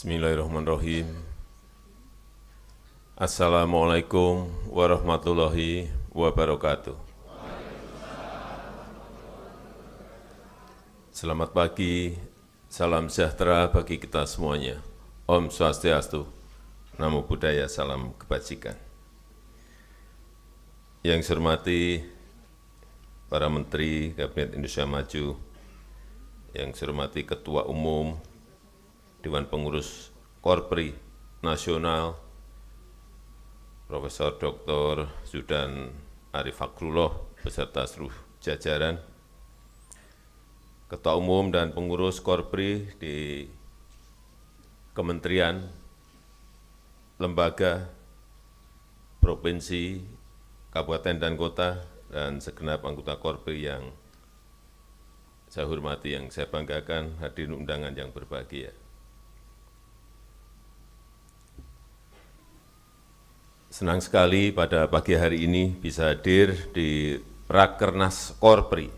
Bismillahirrahmanirrahim. Assalamualaikum warahmatullahi wabarakatuh. Selamat pagi, salam sejahtera bagi kita semuanya. Om Swastiastu, Namo Buddhaya, salam kebajikan. Yang saya hormati para Menteri Kabinet Indonesia Maju, yang saya hormati Ketua Umum Dewan Pengurus Korpri Nasional, Profesor Dr. Zudan Arif Fakrullah beserta seluruh jajaran, Ketua Umum dan Pengurus Korpri di Kementerian, Lembaga, Provinsi, Kabupaten dan Kota, dan segenap anggota Korpri yang saya hormati, yang saya banggakan, hadirin undangan yang berbahagia. Senang sekali pada pagi hari ini bisa hadir di Rakernas Korpri.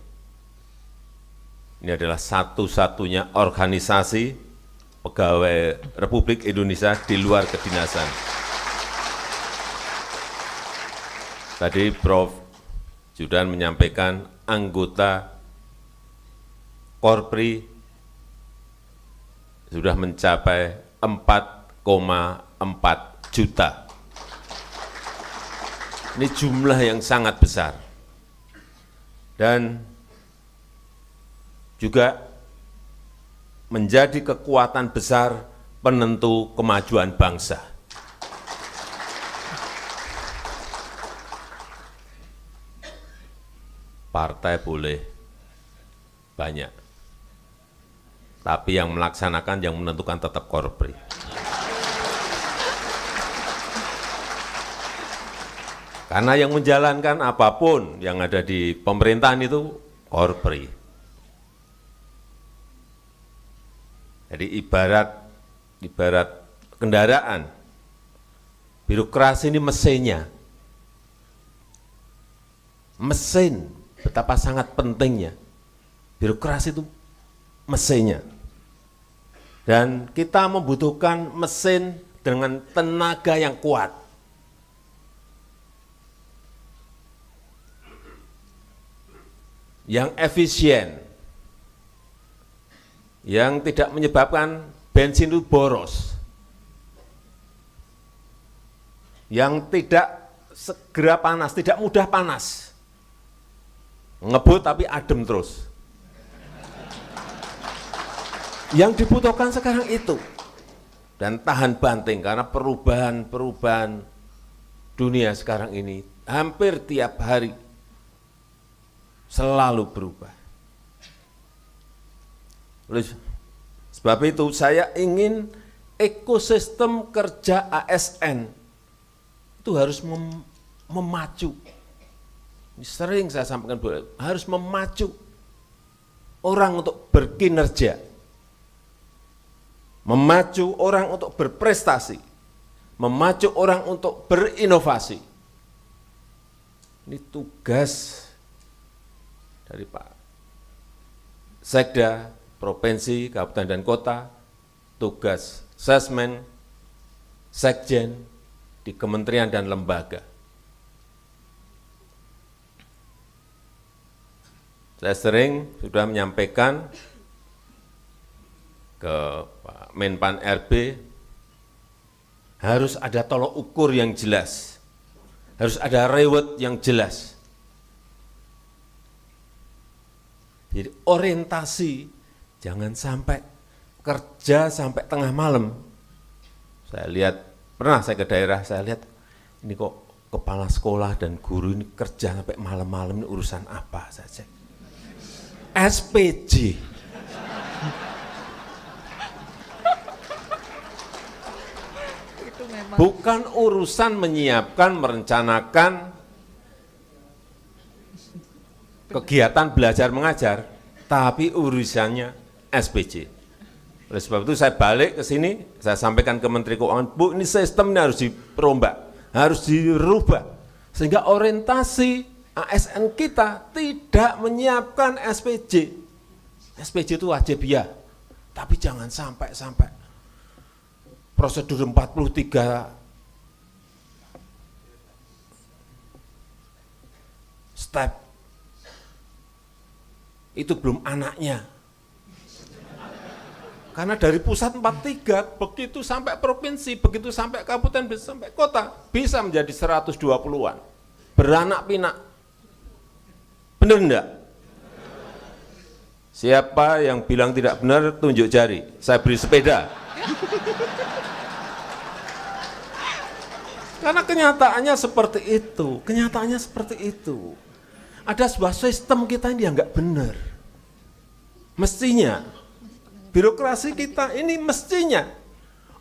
Ini adalah satu-satunya organisasi pegawai Republik Indonesia di luar kedinasan. Tadi Prof. Zudan menyampaikan anggota Korpri sudah mencapai 4,4 juta. Ini jumlah yang sangat besar dan juga menjadi kekuatan besar penentu kemajuan bangsa. Partai boleh banyak, tapi yang melaksanakan, yang menentukan tetap Korpri. Karena yang menjalankan apapun yang ada di pemerintahan itu Korpri. Jadi ibarat kendaraan, birokrasi ini mesinnya. Mesin, betapa sangat pentingnya. Birokrasi itu mesinnya. Dan kita membutuhkan mesin dengan tenaga yang kuat. Yang efisien, yang tidak menyebabkan bensin itu boros, yang tidak segera panas, tidak mudah panas, ngebut tapi adem terus. Yang dibutuhkan sekarang itu, dan tahan banting, karena perubahan dunia sekarang ini hampir tiap hari selalu berubah. Oleh sebab itu saya ingin ekosistem kerja ASN itu harus memacu. Ini sering saya sampaikan, harus memacu orang untuk berkinerja, memacu orang untuk berprestasi, memacu orang untuk berinovasi. Ini tugas dari Pak Sekda, Provinsi, Kabupaten dan Kota, tugas Sesmen, Sekjen di kementerian dan lembaga. Saya sering sudah menyampaikan ke Pak Menpan RB, harus ada tolok ukur yang jelas, harus ada reward yang jelas. Jadi orientasi, jangan sampai kerja sampai tengah malam. Saya lihat, pernah saya ke daerah, saya lihat ini kok kepala sekolah dan guru ini kerja sampai malam-malam, ini urusan apa saja. SPJ. Bukan urusan menyiapkan, merencanakan kegiatan belajar mengajar, tapi urusannya SPJ. Oleh sebab itu saya balik ke sini, saya sampaikan ke Menteri Keuangan, Bu, ini sistem ini harus diperombak, harus dirubah, sehingga orientasi ASN kita tidak menyiapkan SPJ. SPJ itu wajib ya, tapi jangan sampai prosedur 43 step. Itu belum anaknya. Karena dari pusat 43, begitu sampai provinsi, begitu sampai kabupaten, sampai kota, bisa menjadi 120-an. Beranak pinak. Benar enggak? Siapa yang bilang tidak benar, tunjuk jari. Saya beri sepeda. Karena kenyataannya seperti itu. Kenyataannya seperti itu. Ada sebuah sistem kita ini yang enggak benar. Mestinya. Birokrasi kita ini mestinya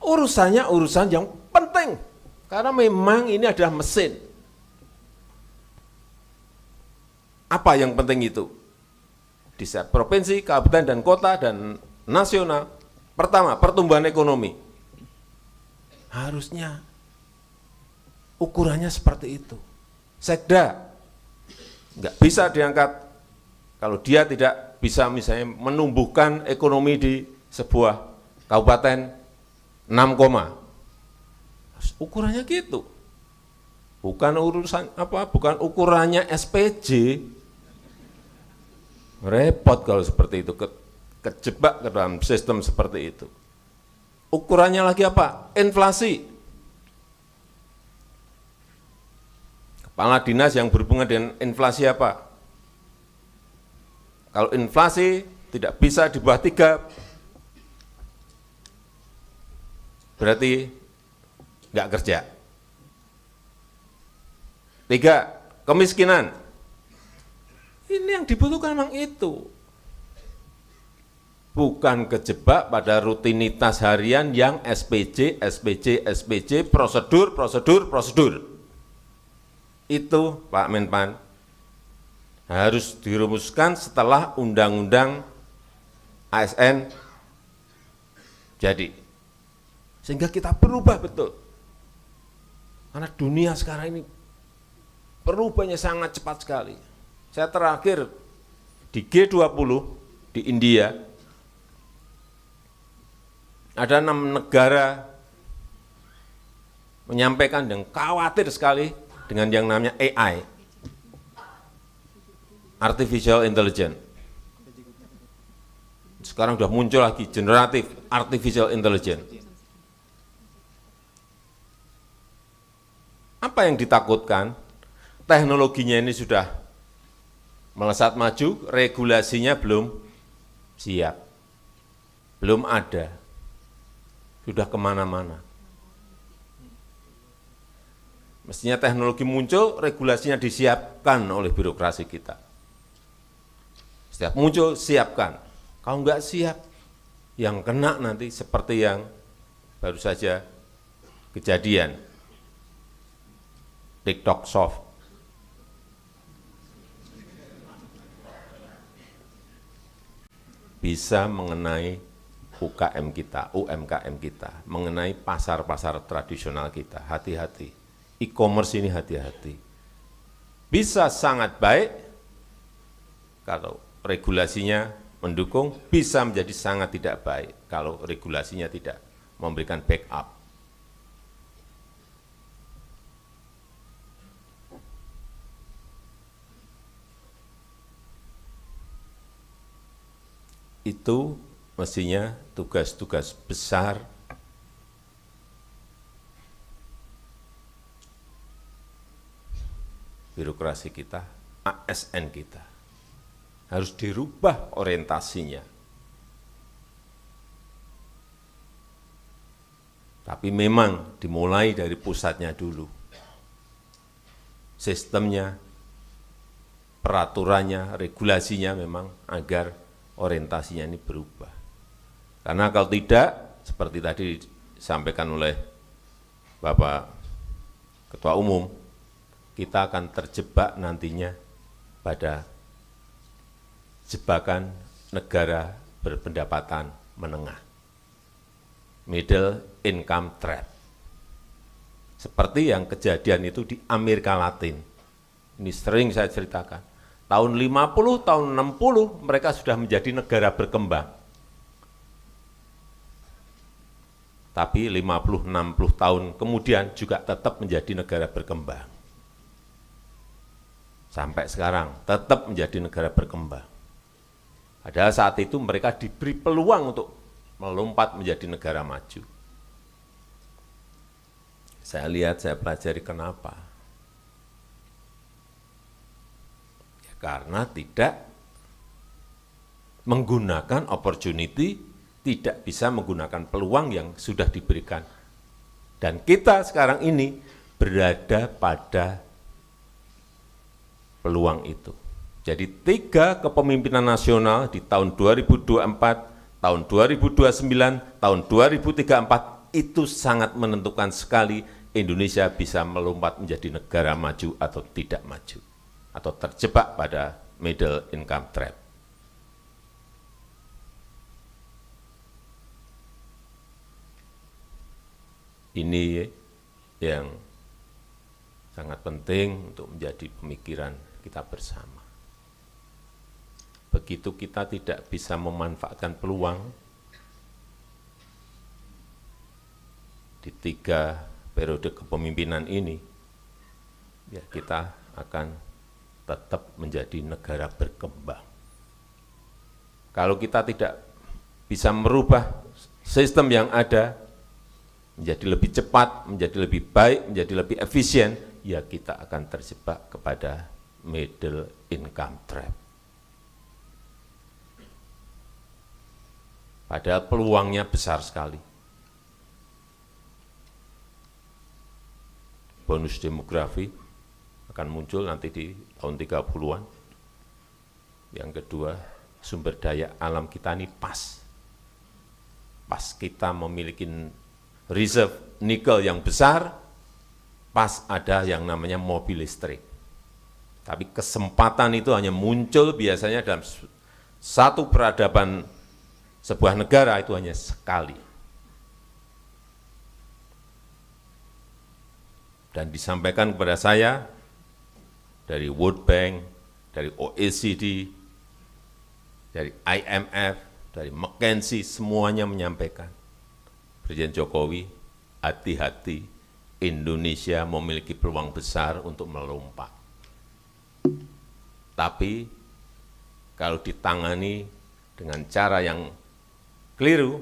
urusannya urusan yang penting, karena memang ini adalah mesin. Apa yang penting itu? Di provinsi, kabupaten, dan kota, dan nasional. Pertama, pertumbuhan ekonomi. Harusnya ukurannya seperti itu. Sekda nggak bisa diangkat kalau dia tidak bisa misalnya menumbuhkan ekonomi di sebuah kabupaten 6, ukurannya gitu. Bukan urusan apa, bukan ukurannya SPJ. Repot kalau seperti itu, kejebak ke dalam sistem seperti itu. Ukurannya lagi apa? Inflasi. Kepala dinas yang berhubungan dengan inflasi apa? Kalau inflasi tidak bisa di bawah 3, berarti nggak kerja. 3, kemiskinan. Ini yang dibutuhkan memang itu. Bukan kejebak pada rutinitas harian yang SPJ, prosedur. Itu Pak Menpan harus dirumuskan setelah undang-undang ASN jadi. Sehingga kita berubah betul. Karena dunia sekarang ini perubahannya sangat cepat sekali. Saya terakhir di G20 di India, ada 6 negara menyampaikan dan khawatir sekali dengan yang namanya AI. Artificial Intelligence. Sekarang sudah muncul lagi generatif Artificial Intelligence. Apa yang ditakutkan? Teknologinya ini sudah melesat maju, regulasinya belum siap. Belum ada. Sudah kemana-mana. Mestinya teknologi muncul, regulasinya disiapkan oleh birokrasi kita. Setiap muncul, siapkan. Kalau enggak siap, yang kena nanti seperti yang baru saja kejadian. TikTok Soft. Bisa mengenai UMKM kita, mengenai pasar-pasar tradisional kita. Hati-hati. E-commerce ini hati-hati. Bisa sangat baik kalau regulasinya mendukung, bisa menjadi sangat tidak baik kalau regulasinya tidak memberikan backup. Itu mestinya tugas-tugas besar birokrasi kita, ASN kita. Harus dirubah orientasinya. Tapi memang dimulai dari pusatnya dulu. Sistemnya, peraturannya, regulasinya memang agar orientasinya ini berubah. Karena kalau tidak, seperti tadi disampaikan oleh Bapak Ketua Umum, kita akan terjebak nantinya pada jebakan negara berpendapatan menengah, middle income trap. Seperti yang kejadian itu di Amerika Latin. Ini sering saya ceritakan. Tahun 50, tahun 60 mereka sudah menjadi negara berkembang. tapi 50-60 tahun kemudian juga tetap menjadi negara berkembang. Sampai sekarang tetap menjadi negara berkembang. Padahal saat itu mereka diberi peluang untuk melompat menjadi negara maju. Saya lihat, saya pelajari kenapa. Ya, karena tidak menggunakan opportunity, tidak bisa menggunakan peluang yang sudah diberikan. Dan kita sekarang ini berada pada peluang itu. Jadi 3 kepemimpinan nasional di tahun 2024, tahun 2029, tahun 2034 itu sangat menentukan sekali Indonesia bisa melompat menjadi negara maju atau tidak maju, atau terjebak pada middle income trap. Ini yang sangat penting untuk menjadi pemikiran kita bersama. Begitu kita tidak bisa memanfaatkan peluang di 3 periode kepemimpinan ini, ya kita akan tetap menjadi negara berkembang. Kalau kita tidak bisa merubah sistem yang ada menjadi lebih cepat, menjadi lebih baik, menjadi lebih efisien, ya kita akan terjebak kepada middle income trap. Padahal peluangnya besar sekali. Bonus demografi akan muncul nanti di tahun 30-an. Yang kedua, sumber daya alam kita ini pas. Pas kita memiliki reserve nikel yang besar, pas ada yang namanya mobil listrik. Tapi kesempatan itu hanya muncul biasanya dalam satu peradaban sebuah negara, itu hanya sekali. Dan disampaikan kepada saya dari World Bank, dari OECD, dari IMF, dari McKinsey, semuanya menyampaikan, Presiden Jokowi, hati-hati, Indonesia memiliki peluang besar untuk melompat. Tapi kalau ditangani dengan cara yang keliru,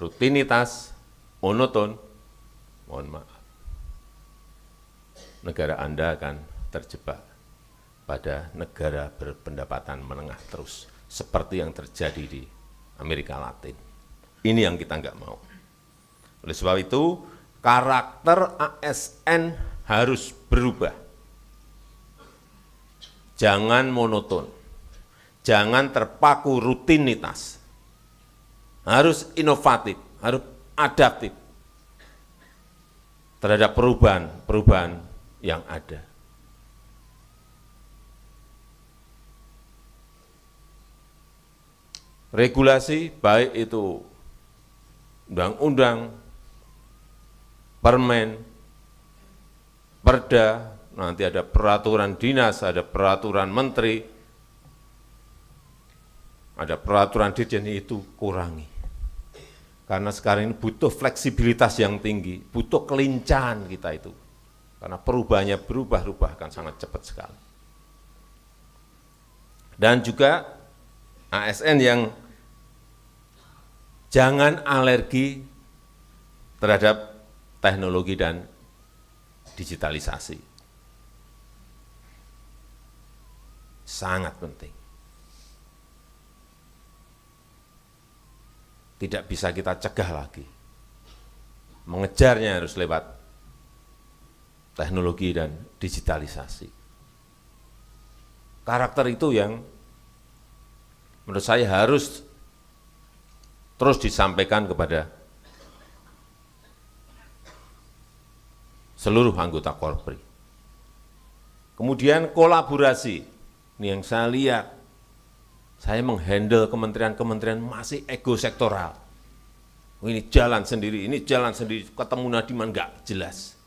rutinitas, monoton, mohon maaf, negara Anda akan terjebak pada negara berpendapatan menengah terus, seperti yang terjadi di Amerika Latin. Ini yang kita nggak mau. Oleh sebab itu, karakter ASN harus berubah. Jangan monoton, jangan terpaku rutinitas. Harus inovatif, harus adaptif terhadap perubahan yang ada. Regulasi, baik itu undang-undang, permen, perda, nanti ada peraturan dinas, ada peraturan menteri, ada peraturan dirjen, itu kurangi. Karena sekarang ini butuh fleksibilitas yang tinggi, butuh kelincahan kita itu. Karena perubahannya berubah-ubah akan sangat cepat sekali. Dan juga ASN yang jangan alergi terhadap teknologi dan digitalisasi. Sangat penting. Tidak bisa kita cegah lagi. Mengejarnya harus lewat teknologi dan digitalisasi. Karakter itu yang menurut saya harus terus disampaikan kepada seluruh anggota Korpri. Kemudian kolaborasi, ini yang saya lihat, saya menghandle kementerian-kementerian masih ego sektoral. Ini jalan sendiri, ketemu Nadiman enggak jelas.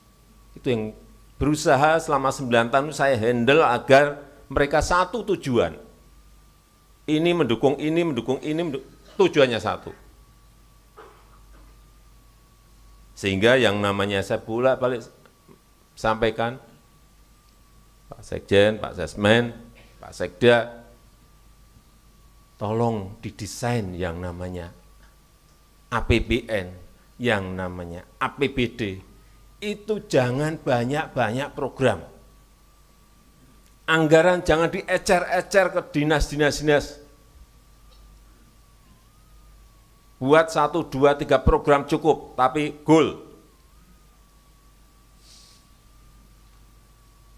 Itu yang berusaha selama 9 tahun saya handle agar mereka satu tujuan. Ini mendukung ini, tujuannya satu. Sehingga yang namanya saya bolak-balik sampaikan, Pak Sekjen, Pak Sesmen, Pak Sekda, tolong didesain yang namanya APBN, yang namanya APBD, itu jangan banyak-banyak program. Anggaran jangan diecer-ecer ke dinas-dinas. Buat 1, 2, 3 program cukup, tapi goal.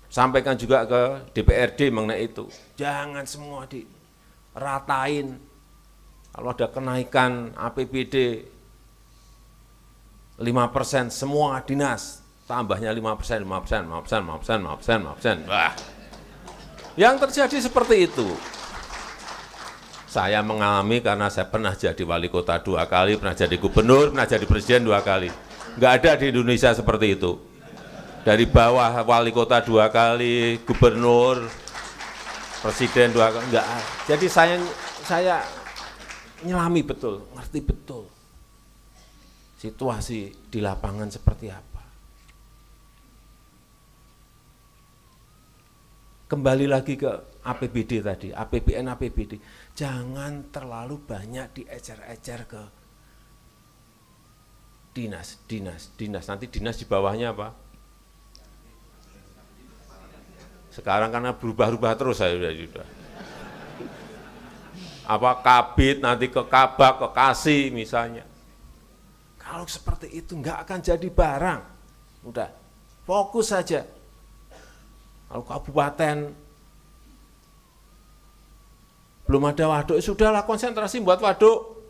Sampaikan juga ke DPRD mengenai itu. Jangan semua diratain. Kalau ada kenaikan APBD 5%, semua dinas tambahnya 5%. Wah, yang terjadi seperti itu. Saya mengalami karena saya pernah jadi wali kota 2 kali, pernah jadi gubernur, pernah jadi presiden 2 kali. Enggak ada di Indonesia seperti itu. Dari bawah wali kota 2 kali, gubernur, presiden 2 kali, enggak ada. Jadi saya nyelami betul, ngerti betul situasi di lapangan seperti apa. Kembali lagi ke APBD tadi, APBN, APBD. Jangan terlalu banyak diecer-ecer ke dinas. Nanti dinas di bawahnya apa? Sekarang karena berubah-ubah terus saya sudah. Apa kabit, nanti ke kabak, ke kasih misalnya. Kalau seperti itu enggak akan jadi barang. Udah, fokus saja. Kalau kabupaten belum ada waduk, sudahlah konsentrasi buat waduk.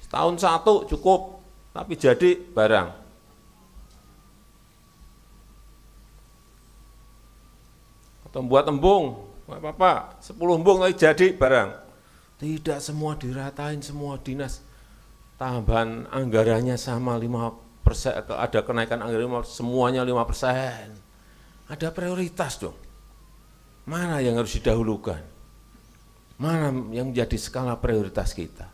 Setahun 1 cukup, tapi jadi barang. Atau buat embung, nggak apa-apa, 10 embung tapi jadi barang. Tidak semua diratain, semua dinas. Tambahan anggarannya sama 5%, ada kenaikan anggaran semuanya 5%. Ada prioritas dong. Mana yang harus didahulukan? Mana yang menjadi skala prioritas kita?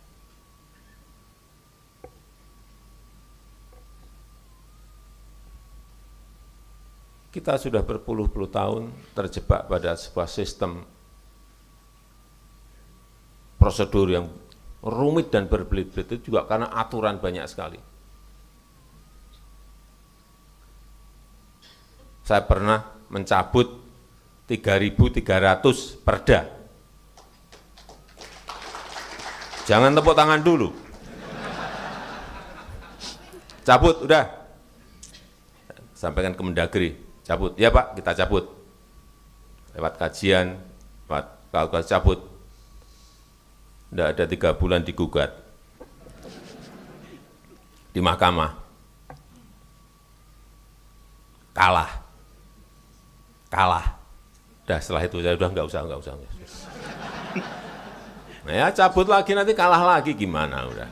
Kita sudah berpuluh-puluh tahun terjebak pada sebuah sistem prosedur yang rumit dan berbelit-belit, itu juga karena aturan banyak sekali. Saya pernah mencabut 3.300 perda. Jangan tepuk tangan dulu. Cabut, udah. Sampaikan ke Mendagri, cabut. Ya Pak, kita cabut. Lewat kajian, lewat kalkulasi cabut. Tidak ada 3 bulan digugat di mahkamah, kalah. Udah setelah itu saya udah nggak usah. Nah ya cabut lagi nanti kalah lagi gimana udah.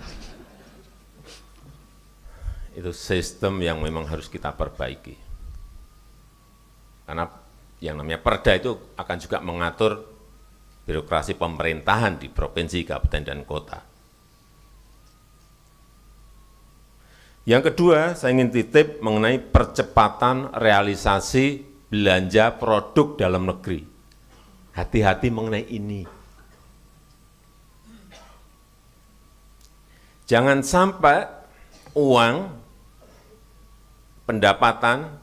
Itu sistem yang memang harus kita perbaiki. Karena yang namanya perda itu akan juga mengatur birokrasi pemerintahan di provinsi, kabupaten, dan kota. Yang kedua, saya ingin titip mengenai percepatan realisasi belanja produk dalam negeri. Hati-hati mengenai ini. Jangan sampai uang pendapatan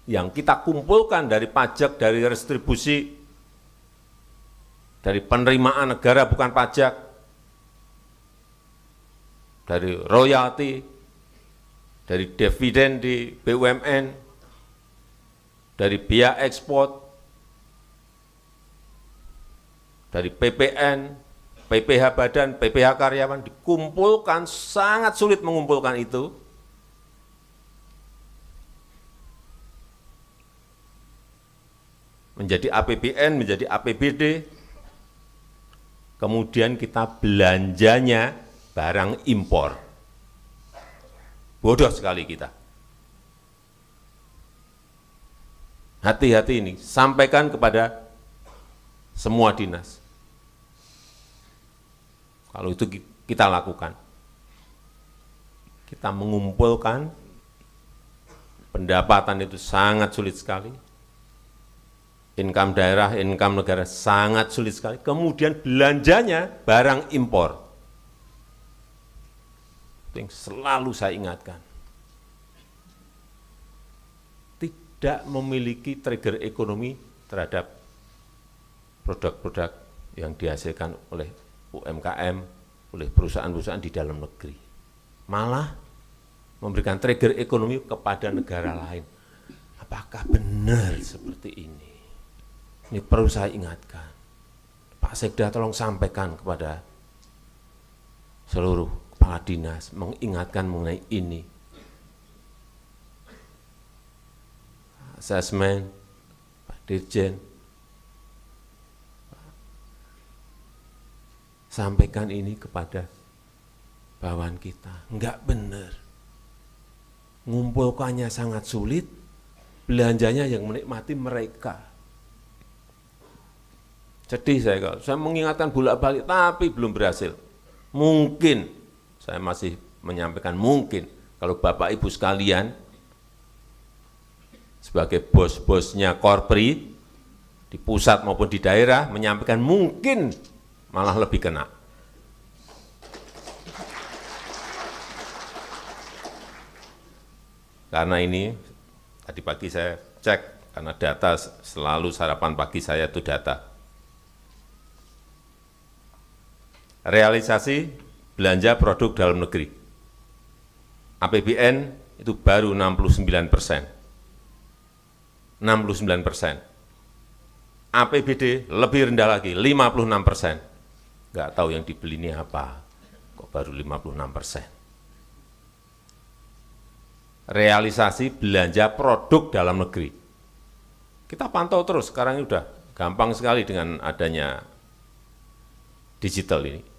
yang kita kumpulkan dari pajak, dari restribusi, dari penerimaan negara bukan pajak, dari royalti, dari dividen di BUMN, dari biaya ekspor, dari PPN, PPh badan, PPh karyawan, dikumpulkan, sangat sulit mengumpulkan itu. Menjadi APBN, menjadi APBD, kemudian kita belanjanya barang impor. Bodoh sekali kita. Hati-hati ini, sampaikan kepada semua dinas. Kalau itu kita lakukan. kita mengumpulkan pendapatan itu sangat sulit sekali. Income daerah, income negara sangat sulit sekali. Kemudian belanjanya barang impor. Itu yang selalu saya ingatkan. Tidak memiliki trigger ekonomi terhadap produk-produk yang dihasilkan oleh UMKM, oleh perusahaan-perusahaan di dalam negeri. Malah memberikan trigger ekonomi kepada negara lain. Apakah benar seperti ini? Ini perlu saya ingatkan. Pak Sekda tolong sampaikan kepada seluruh kepala dinas, mengingatkan mengenai ini. Asesmen, Pak Dirjen, sampaikan ini kepada bawahan kita. Enggak benar. Ngumpulkannya sangat sulit, belanjanya yang menikmati mereka. Sedih saya kalau saya mengingatkan bolak-balik, tapi belum berhasil. Mungkin, saya masih menyampaikan mungkin, kalau Bapak Ibu sekalian, sebagai bos-bosnya korpri, di pusat maupun di daerah, menyampaikan mungkin malah lebih kena. Karena ini, tadi pagi saya cek, karena data selalu sarapan pagi saya itu data. Realisasi belanja produk dalam negeri. APBN itu baru 69%. 69%. APBD lebih rendah lagi, 56%. Nggak tahu yang dibeli ini apa, kok baru 56%. Realisasi belanja produk dalam negeri. Kita pantau terus, sekarang ini udah gampang sekali dengan adanya digital ini.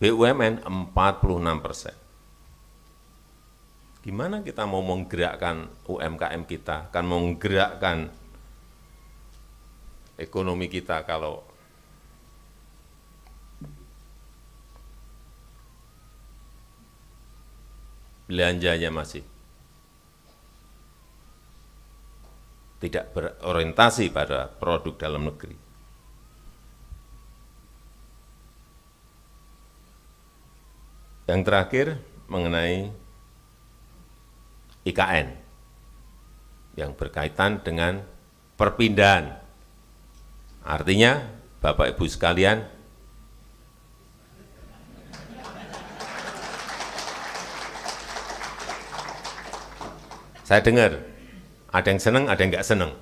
BUMN 46%. Gimana kita mau menggerakkan UMKM kita, akan menggerakkan ekonomi kita kalau belanjanya masih tidak berorientasi pada produk dalam negeri. Yang terakhir mengenai IKN yang berkaitan dengan perpindahan. Artinya, Bapak Ibu sekalian, saya dengar ada yang senang, ada yang nggak senang.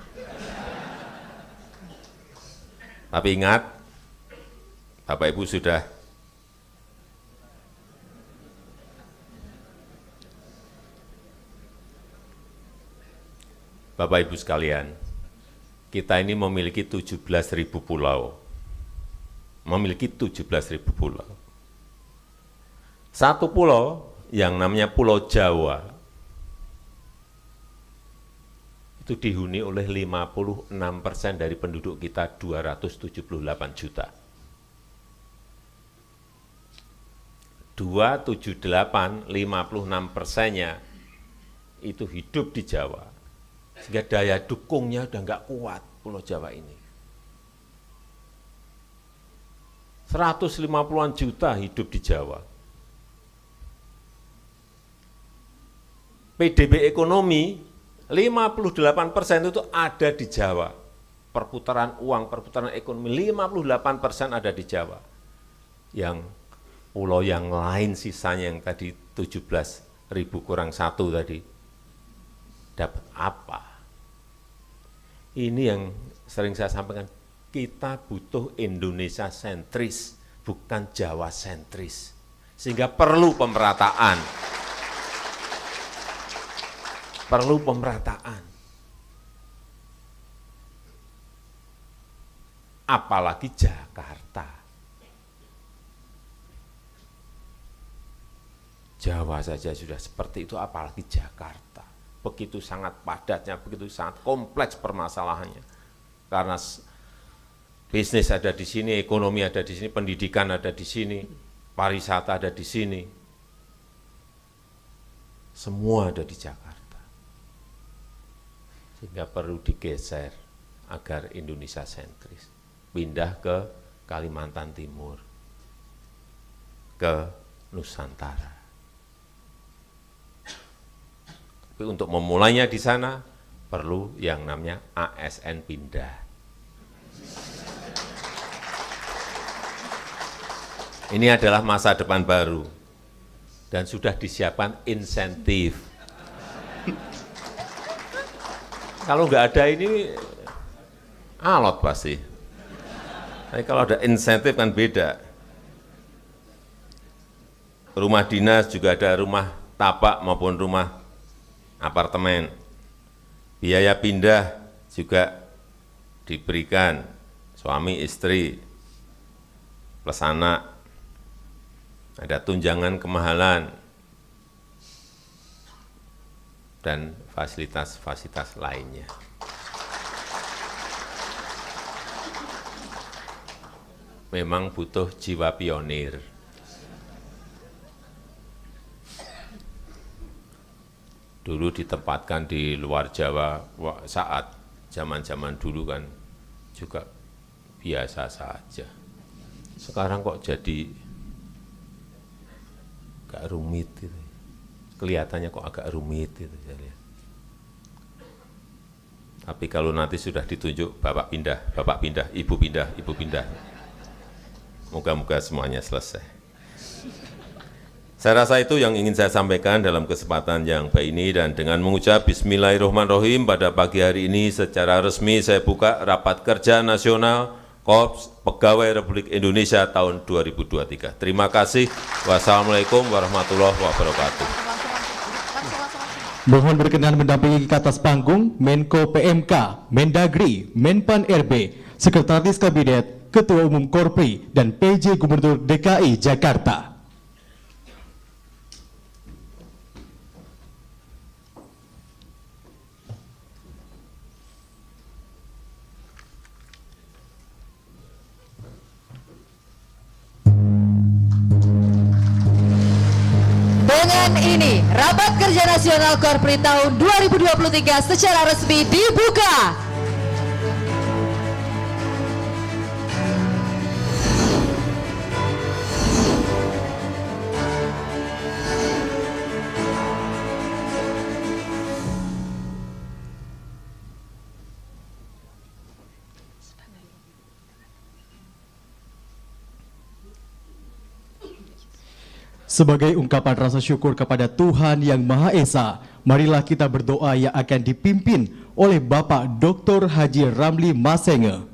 Tapi ingat, Bapak Ibu sudah Bapak Ibu sekalian, kita ini memiliki 17.000 pulau. Memiliki 17.000 pulau. Satu pulau yang namanya Pulau Jawa, itu dihuni oleh 56% dari penduduk kita, 278 juta. 278, 56%-nya itu hidup di Jawa. Sehingga daya dukungnya udah nggak kuat Pulau Jawa ini. 150-an juta hidup di Jawa. PDB ekonomi 58% itu ada di Jawa. Perputaran uang, perputaran ekonomi 58% ada di Jawa. Yang pulau yang lain sisanya yang tadi 17.000 kurang 1 tadi, dapat apa? Ini yang sering saya sampaikan, kita butuh Indonesia sentris, bukan Jawa sentris. Sehingga perlu pemerataan. Perlu pemerataan. Apalagi Jakarta. Jawa saja sudah seperti itu, apalagi Jakarta. Begitu sangat padatnya, begitu sangat kompleks permasalahannya. Karena bisnis ada di sini, ekonomi ada di sini, pendidikan ada di sini, pariwisata ada di sini. semua ada di Jakarta. Sehingga perlu digeser agar Indonesia sentris. Pindah ke Kalimantan Timur, ke Nusantara. Tapi untuk memulainya di sana, perlu yang namanya ASN pindah. Ini adalah masa depan baru dan sudah disiapkan insentif. Kalau nggak ada ini alot pasti. Tapi kalau ada insentif kan beda. Rumah dinas juga ada rumah tapak maupun rumah apartemen. Biaya pindah juga diberikan suami istri plus anak. Ada tunjangan kemahalan dan fasilitas-fasilitas lainnya. Memang butuh jiwa pionir. Dulu ditempatkan di luar Jawa saat zaman-zaman dulu kan juga biasa saja. Sekarang kok jadi agak rumit gitu. Kelihatannya kok agak rumit gitu saya lihat. Tapi kalau nanti sudah ditunjuk bapak pindah, ibu pindah. Moga-moga semuanya selesai. Saya rasa itu yang ingin saya sampaikan dalam kesempatan yang baik ini, dan dengan mengucap Bismillahirrahmanirrahim pada pagi hari ini secara resmi saya buka Rapat Kerja Nasional Korps Pegawai Republik Indonesia tahun 2023. Terima kasih. Wassalamualaikum warahmatullahi wabarakatuh. Mohon berkenan mendampingi ke atas panggung Menko PMK, Mendagri, Menpan RB, Sekretaris Kabinet, Ketua Umum Korpri, dan PJ Gubernur DKI Jakarta. Dengan ini, Rapat Kerja Nasional Korpri tahun 2023 secara resmi dibuka. Sebagai ungkapan rasa syukur kepada Tuhan Yang Maha Esa, marilah kita berdoa yang akan dipimpin oleh Bapak Dr. Haji Ramli Masenge.